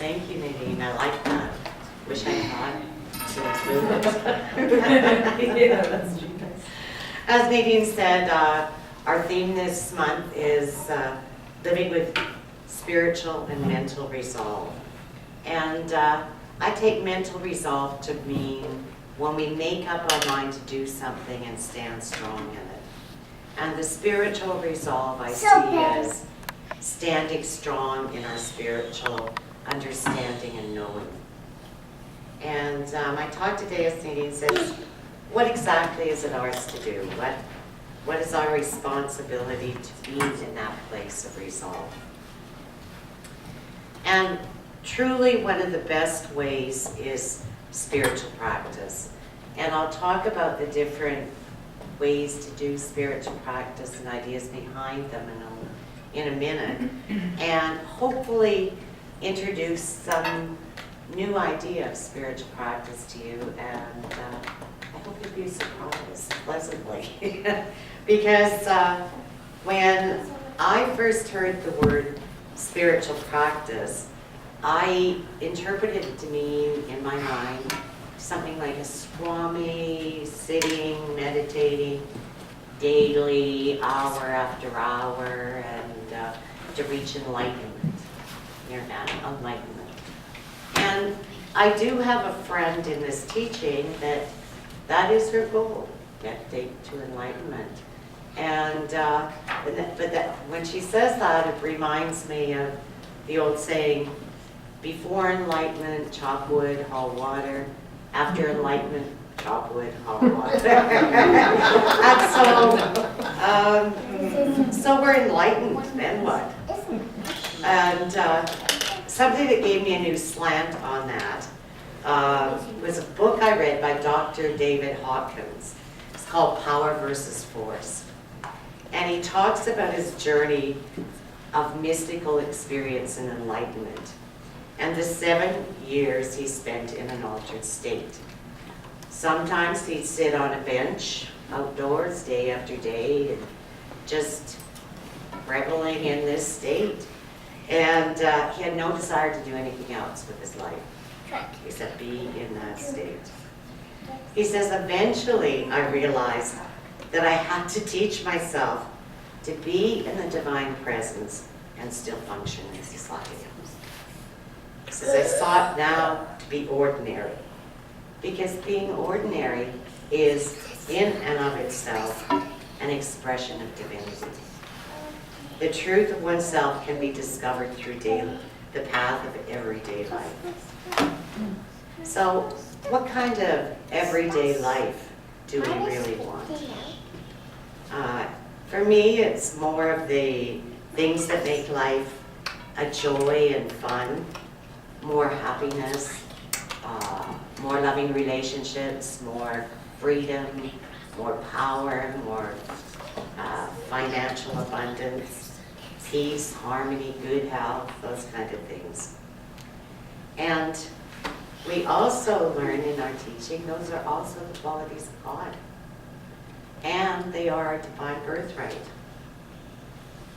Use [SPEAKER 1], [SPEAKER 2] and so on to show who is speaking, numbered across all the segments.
[SPEAKER 1] Thank you, Nadine. I like that. Wish I thought to include it.
[SPEAKER 2] Yeah, that's true.
[SPEAKER 1] As Nadine said, our theme this month is living with spiritual and mental resolve. And I take mental resolve to mean when we make up our mind to do something and stand strong in it. And the spiritual resolve I see as standing strong in our spiritual understanding and knowing. And my talk today, as Nadine says, what exactly is it ours to do? What is our responsibility to be in that place of resolve? And truly one of the best ways is spiritual practice. And I'll talk about the different ways to do spiritual practice and ideas behind them in a minute. And hopefully introduce some new idea of spiritual practice to you. And I hope you'll be surprised pleasantly. Because when I first heard the word spiritual practice, I interpreted it to mean, in my mind, something like a Swami sitting, meditating daily, hour after hour, and to reach enlightenment, near enlightenment. And I do have a friend in this teaching that is her goal, meditate to enlightenment. And when she says that, it reminds me of the old saying, before enlightenment, chop wood, haul water. After enlightenment, chop wood, haul water. And so we're enlightened, then what? And something that gave me a new slant on that was a book I read by Dr. David Hawkins. It's called Power versus Force. And he talks about his journey of mystical experience and enlightenment, and the 7 years he spent in an altered state. Sometimes he'd sit on a bench outdoors day after day and just reveling in this state. And he had no desire to do anything else with his life except be in that state. He says, eventually I realized that I had to teach myself to be in the divine presence and still function in society. He says, I sought now to be ordinary, because being ordinary is in and of itself an expression of divinity. The truth of oneself can be discovered through the path of everyday life. So, what kind of everyday life do we really want? For me, it's more of the things that make life a joy and fun, more happiness, more loving relationships, more freedom, more power, more financial abundance, peace, harmony, good health, those kind of things. And we also learn in our teaching, those are also the qualities of God. And they are our divine birthright.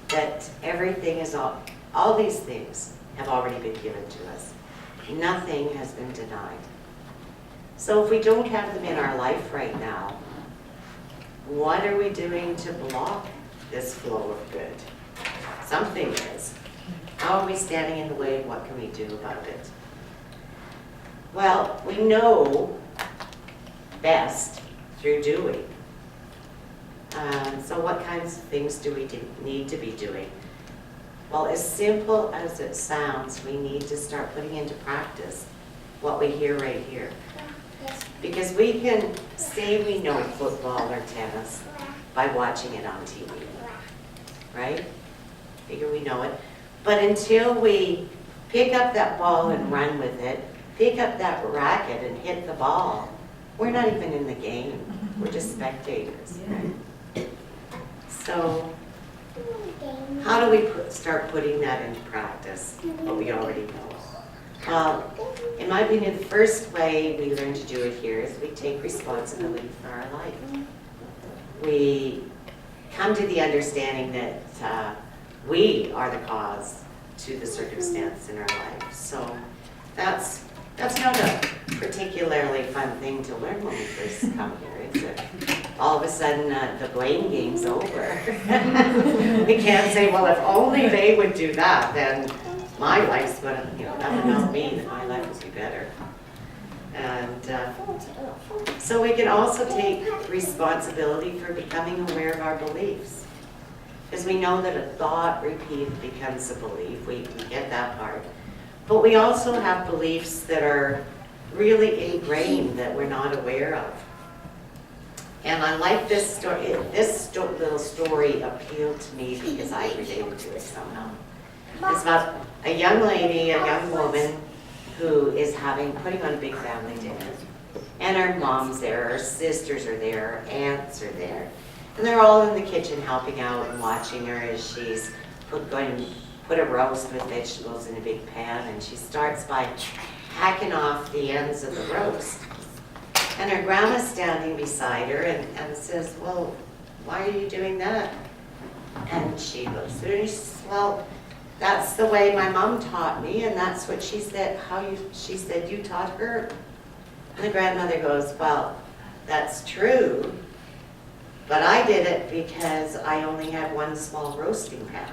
[SPEAKER 1] That everything is all these things have already been given to us. Nothing has been denied. So if we don't have them in our life right now, what are we doing to block this flow of good? Something is. How are we standing in the way? What can we do about it? Well, we know best through doing. So what kinds of things do we need to be doing? Well, as simple as it sounds, we need to start putting into practice what we hear right here. Because we can say we know football or tennis by watching it on TV, right? Figure we know it. But until we pick up that ball and run with it, pick up that racket and hit the ball, we're not even in the game. We're just spectators, right? So how do we start putting that into practice, what we already know? Well, in my opinion, the first way we learn to do it here is we take responsibility for our life. We come to the understanding that we are the cause to the circumstance in our life. So that's not a particularly fun thing to learn when we first come here, is it? All of a sudden, the blame game's over. We can't say, well, if only they would do that, then my life's gonna, that would not mean that my life would be better. And so we can also take responsibility for becoming aware of our beliefs. Because we know that a thought repeated becomes a belief. We get that part. But we also have beliefs that are really ingrained that we're not aware of. And I like this story. This little story appealed to me because I related to it somehow. It's about a young lady, a young woman, who is putting on a big family dinner. And her mom's there, her sisters are there, her aunts are there. And they're all in the kitchen helping out and watching her as she's going to put a roast with vegetables in a big pan. And she starts by hacking off the ends of the roast. And her grandma's standing beside her and says, well, why are you doing that? And she looks at her and she says, well, that's the way my mom taught me, and that's what she said, she said you taught her. And the grandmother goes, well, that's true, but I did it because I only had one small roasting pan.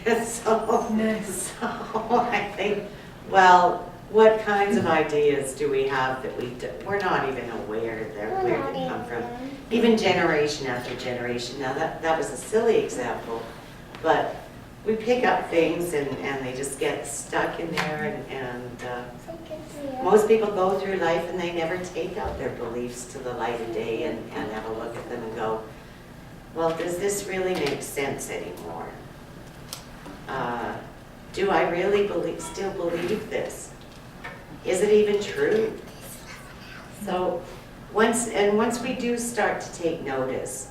[SPEAKER 1] And so I think, well, what kinds of ideas do we have that we're not even aware that where they come from? Even generation after generation. Now that was a silly example, but we pick up things and they just get stuck in there, and most people go through life and they never take out their beliefs to the light of day and have a look at them and go, well, does this really make sense anymore? Do I really still believe this? Is it even true? So once we do start to take notice,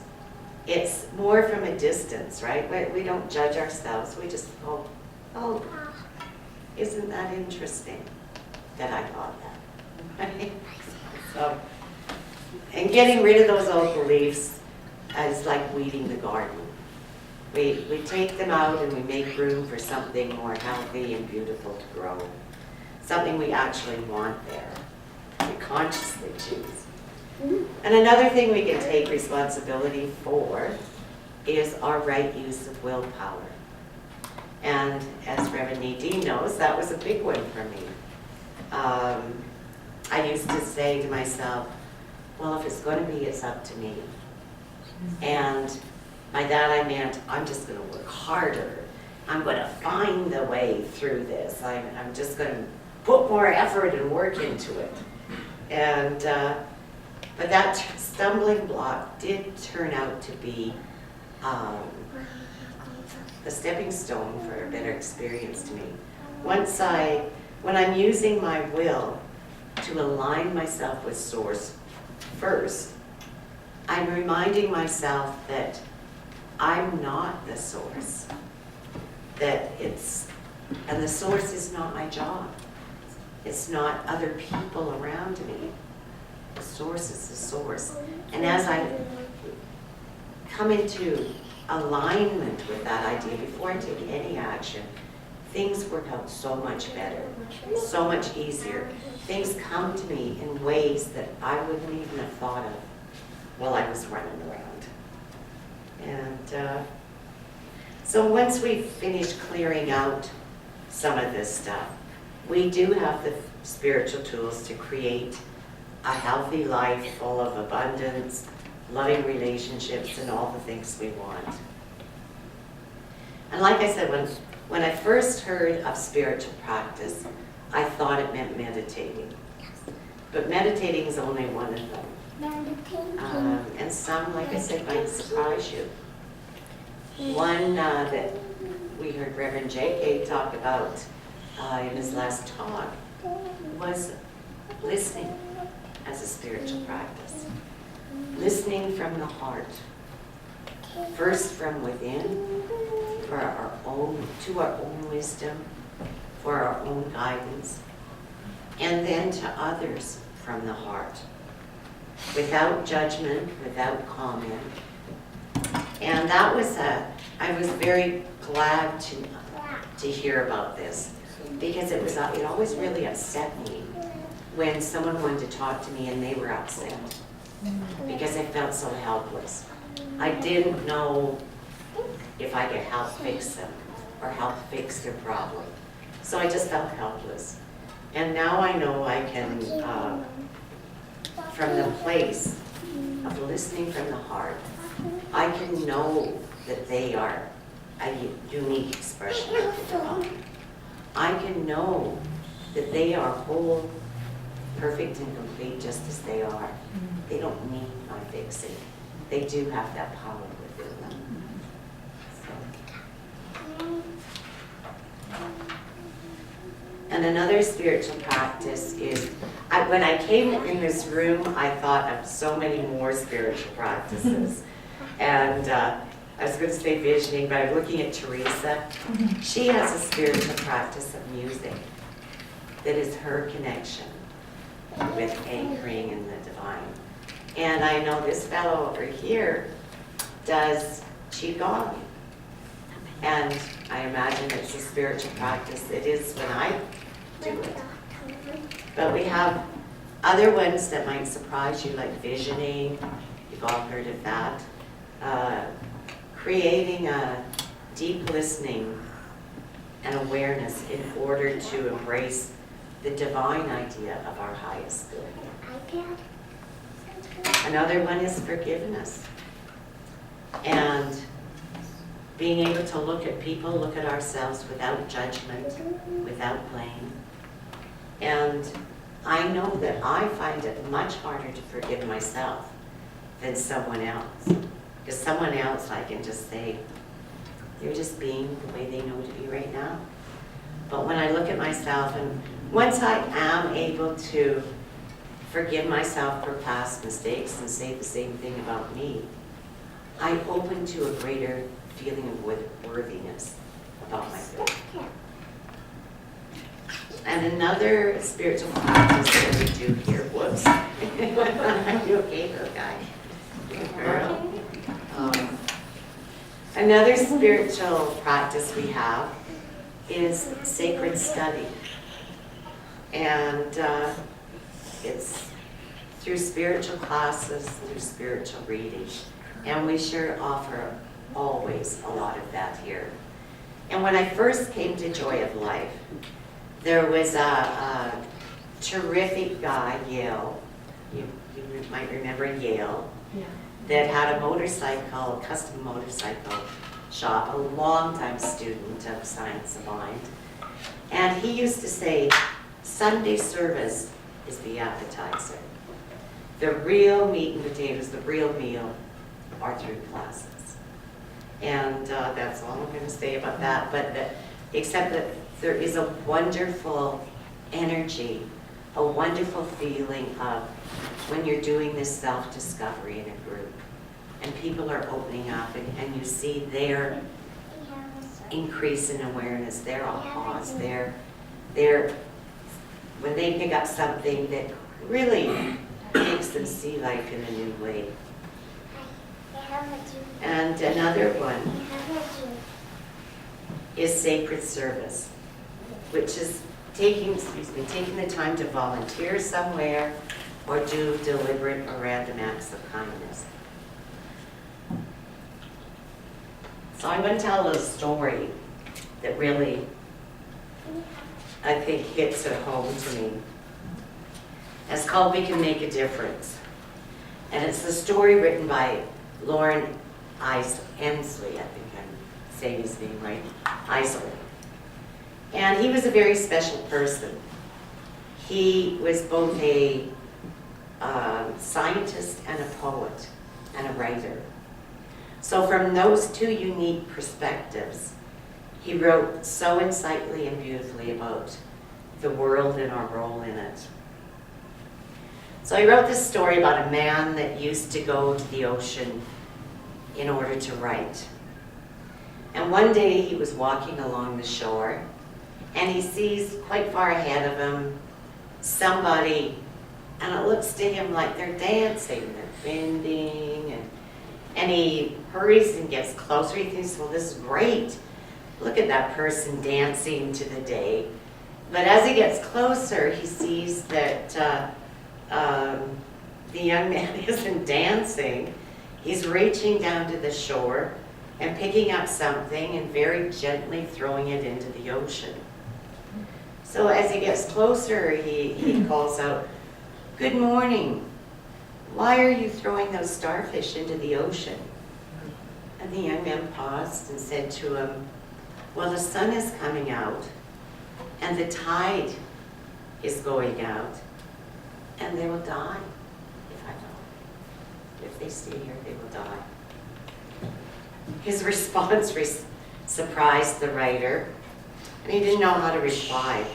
[SPEAKER 1] it's more from a distance, right? We don't judge ourselves. We just go, oh, isn't that interesting that I thought that? Right? So, and getting rid of those old beliefs is like weeding the garden. We take them out and we make room for something more healthy and beautiful to grow. Something we actually want there. We consciously choose. And another thing we can take responsibility for is our right use of willpower. And as Reverend Nadine knows, that was a big one for me. I used to say to myself, well, if it's going to be, it's up to me. And by that I meant I'm just going to work harder. I'm going to find the way through this. I'm just going to put more effort and work into it. And but that stumbling block did turn out to be the stepping stone for a better experience to me. When I'm using my will to align myself with Source first, I'm reminding myself that I'm not the Source. And the Source is not my job. It's not other people around me. The Source is the Source. And as I come into alignment with that idea, before I take any action, things work out so much better, so much easier. Things come to me in ways that I wouldn't even have thought of while I was running around. And so once we finish clearing out some of this stuff, we do have the spiritual tools to create a healthy life full of abundance, loving relationships, and all the things we want. And like I said, when I first heard of spiritual practice, I thought it meant meditating. But meditating is only one of them. And some, like I said, might surprise you. One that we heard Reverend J.K. talk about in his last talk was listening as a spiritual practice. Listening from the heart. First from within, to our own wisdom, for our own guidance, and then to others from the heart, without judgment, without comment. And that was I was very glad to hear about this, because it always really upset me when someone wanted to talk to me and they were upset, because I felt so helpless. I didn't know if I could help fix them or help fix their problem. So I just felt helpless. And now I know I can, from the place of listening from the heart, I can know that they are a unique expression of the divine. I can know that they are whole, perfect and complete just as they are. They don't need my fixing. They do have that power within them. And another spiritual practice is, when I came in this room, I thought of so many more spiritual practices. And I was going to say visioning, but I'm looking at Teresa. She has a spiritual practice of music that is her connection with anchoring in the divine. And I know this fellow over here does Qigong. And I imagine it's a spiritual practice. It is when I do it. But we have other ones that might surprise you, like visioning. You've all heard of that. Creating a deep listening and awareness in order to embrace the divine idea of our highest good. Another one is forgiveness. And being able to look at people, look at ourselves without judgment, without blame. And I know that I find it much harder to forgive myself than someone else. Because someone else, I can just say, they're just being the way they know to be right now. But when I look at myself, and once I am able to forgive myself for past mistakes and say the same thing about me, I open to a greater feeling of worthiness about myself. And another spiritual practice that we do here, whoops, are you okay, little guy? Good girl. Another spiritual practice we have is sacred study. And it's through spiritual classes, through spiritual reading. And we sure offer always a lot of that here. And when I first came to Joy of Life, there was a terrific guy, Yale, you might remember Yale, yeah, that had a motorcycle, custom motorcycle shop, a longtime student of Science of Mind. And he used to say, Sunday service is the appetizer. The real meat and potatoes, the real meal, are through classes. And that's all I'm going to say about that, except that there is a wonderful energy, a wonderful feeling of when you're doing this self-discovery in a group, and people are opening up, and you see their increase in awareness, their ahas, when they pick up something that really makes them see life in a new way. And another one is sacred service, which is taking the time to volunteer somewhere or do deliberate or random acts of kindness. So I'm going to tell a story that really, I think, hits it home to me. It's called We Can Make a Difference. And it's the story written by Lauren Ensley, I think I'm saying his name right, Isley. And he was a very special person. He was both a scientist and a poet and a writer. So from those two unique perspectives, he wrote so insightfully and beautifully about the world and our role in it. So he wrote this story about a man that used to go to the ocean in order to write. And one day he was walking along the shore, and he sees quite far ahead of him somebody, and it looks to him like they're dancing, they're bending, and he hurries and gets closer. He thinks, well, this is great. look at that person dancing to the day. But as he gets closer, he sees that the young man isn't dancing. He's reaching down to the shore and picking up something and very gently throwing it into the ocean. So as he gets closer, he calls out, "Good morning. Why are you throwing those starfish into the ocean?" And the young man paused and said to him, "Well, the sun is coming out, and the tide is going out, and they will die if I don't. If they stay here, they will die." His response surprised the writer, and he didn't know how to reply.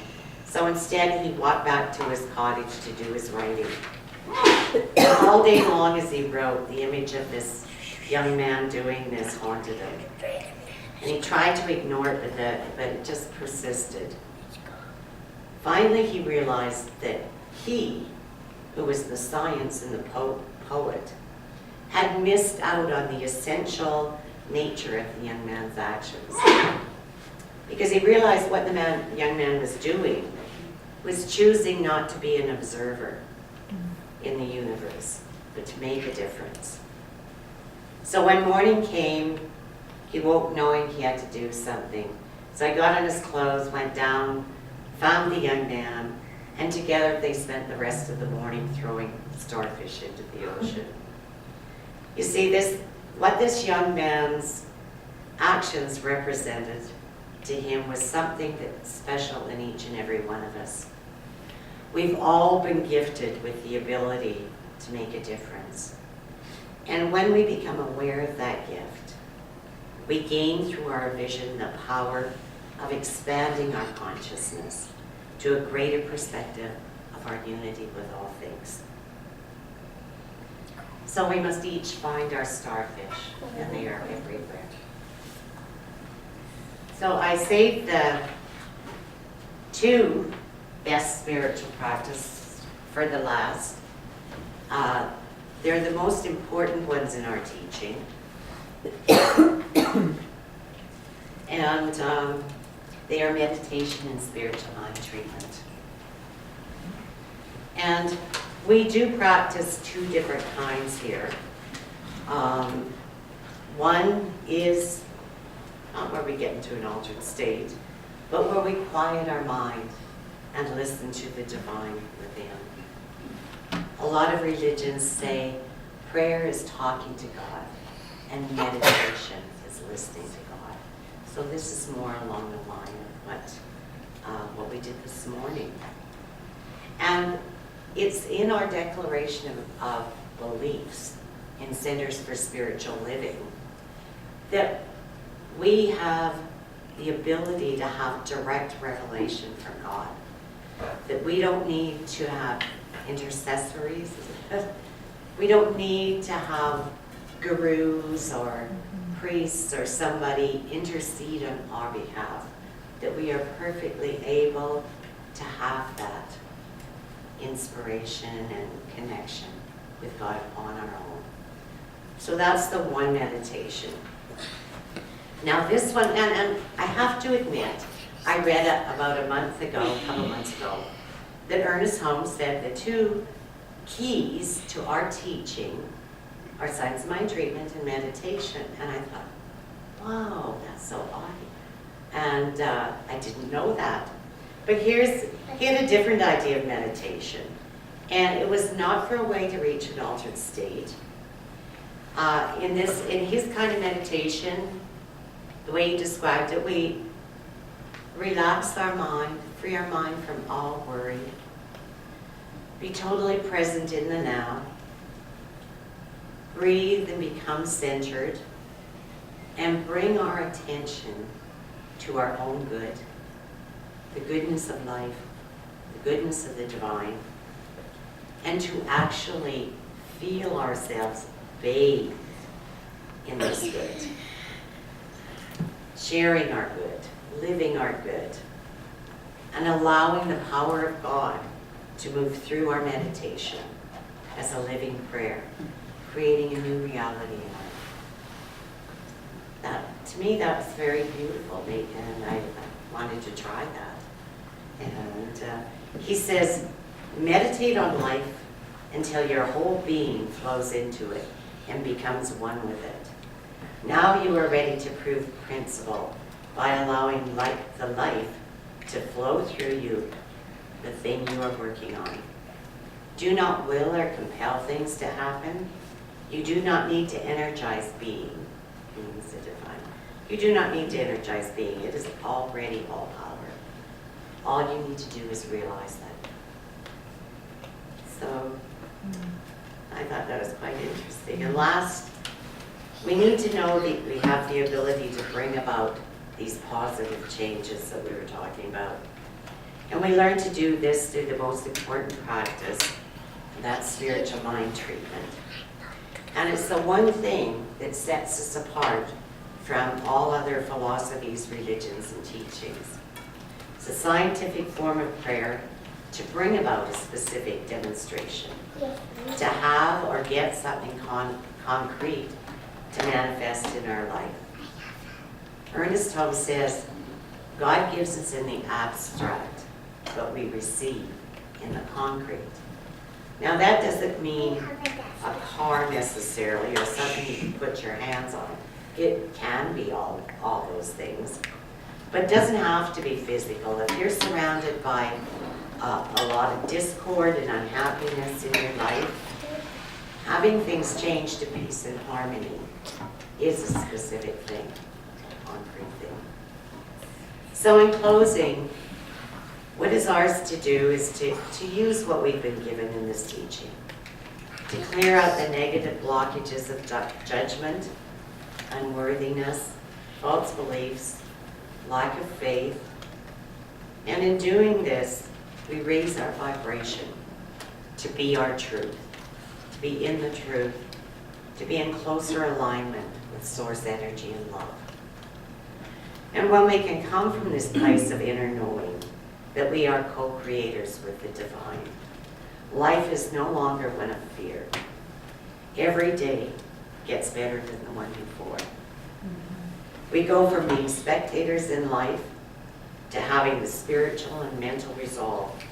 [SPEAKER 1] So instead, he walked back to his cottage to do his writing. All day long as he wrote, the image of this young man doing this haunted him. And he tried to ignore it, but it just persisted. Finally, he realized that he, who was the science and the poet, had missed out on the essential nature of the young man's actions. Because he realized what the young man was doing was choosing not to be an observer in the universe, but to make a difference. So when morning came, he woke knowing he had to do something. So he got on his clothes, went down, found the young man, and together they spent the rest of the morning throwing starfish into the ocean. You see, what this young man's actions represented to him was something that's special in each and every one of us. We've all been gifted with the ability to make a difference. And when we become aware of that gift, we gain through our vision the power of expanding our consciousness to a greater perspective of our unity with all things. So we must each find our starfish, and they are everywhere. So I saved the two best spiritual practices for the last. They're the most important ones in our teaching. And they are meditation and spiritual mind treatment. And we do practice two different kinds here. One is not where we get into an altered state, but where we quiet our mind and listen to the divine within. A lot of religions say prayer is talking to God and meditation is listening to God. So this is more along the line of what we did this morning. And it's in our declaration of beliefs in Centers for Spiritual Living that we have the ability to have direct revelation from God. That we don't need to have intercessories. We don't need to have gurus or priests or somebody intercede on our behalf. That we are perfectly able to have that inspiration and connection with God on our own. So that's the one meditation. Now this one, and I have to admit, I read about a couple months ago, that Ernest Holmes said the two keys to our teaching are science of mind treatment and meditation. And I thought, wow, that's so odd. And I didn't know that. But he had a different idea of meditation. And it was not for a way to reach an altered state. In his kind of meditation, the way he described it, we relax our mind, free our mind from all worry, be totally present in the now, breathe and become centered, and bring our attention to our own good, the goodness of life, the goodness of the divine, and to actually feel ourselves bathed in this good, sharing our good, living our good, and allowing the power of God to move through our meditation as a living prayer, creating a new reality in life. That, to to me, that was very beautiful, and I wanted to try that. And he says, meditate on life until your whole being flows into it and becomes one with it. Now you are ready to prove principle by allowing the life to flow through you, the thing you are working on. Do not will or compel things to happen. You do not need to energize being. Means the divine. You do not need to energize being. It is already all power. All you need to do is realize that. So I thought that was quite interesting. And last, we need to know that we have the ability to bring about these positive changes that we were talking about. And we learn to do this through the most important practice, and that's spiritual mind treatment. And it's the one thing that sets us apart from all other philosophies, religions, and teachings. It's a scientific form of prayer to bring about a specific demonstration, to have or get something concrete to manifest in our life. Ernest Holmes says, God gives us in the abstract what we receive in the concrete. Now that doesn't mean a car necessarily or something you can put your hands on. It can be all those things, but it doesn't have to be physical. If you're surrounded by a lot of discord and unhappiness in your life, having things change to peace and harmony is a specific thing, a concrete thing. So in closing, what is ours to do is to use what we've been given in this teaching, to clear out the negative blockages of judgment, unworthiness, false beliefs, lack of faith. And in doing this, we raise our vibration to be our truth, to be in the truth, to be in closer alignment with source energy and love. And when we can come from this place of inner knowing that we are co-creators with the divine, life is no longer one of fear. Every day gets better than the one before. We go from being spectators in life to having the spiritual and mental resolve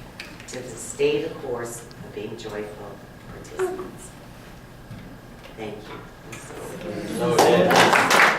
[SPEAKER 1] to the state of course of being joyful participants. Thank you.
[SPEAKER 2] So it is.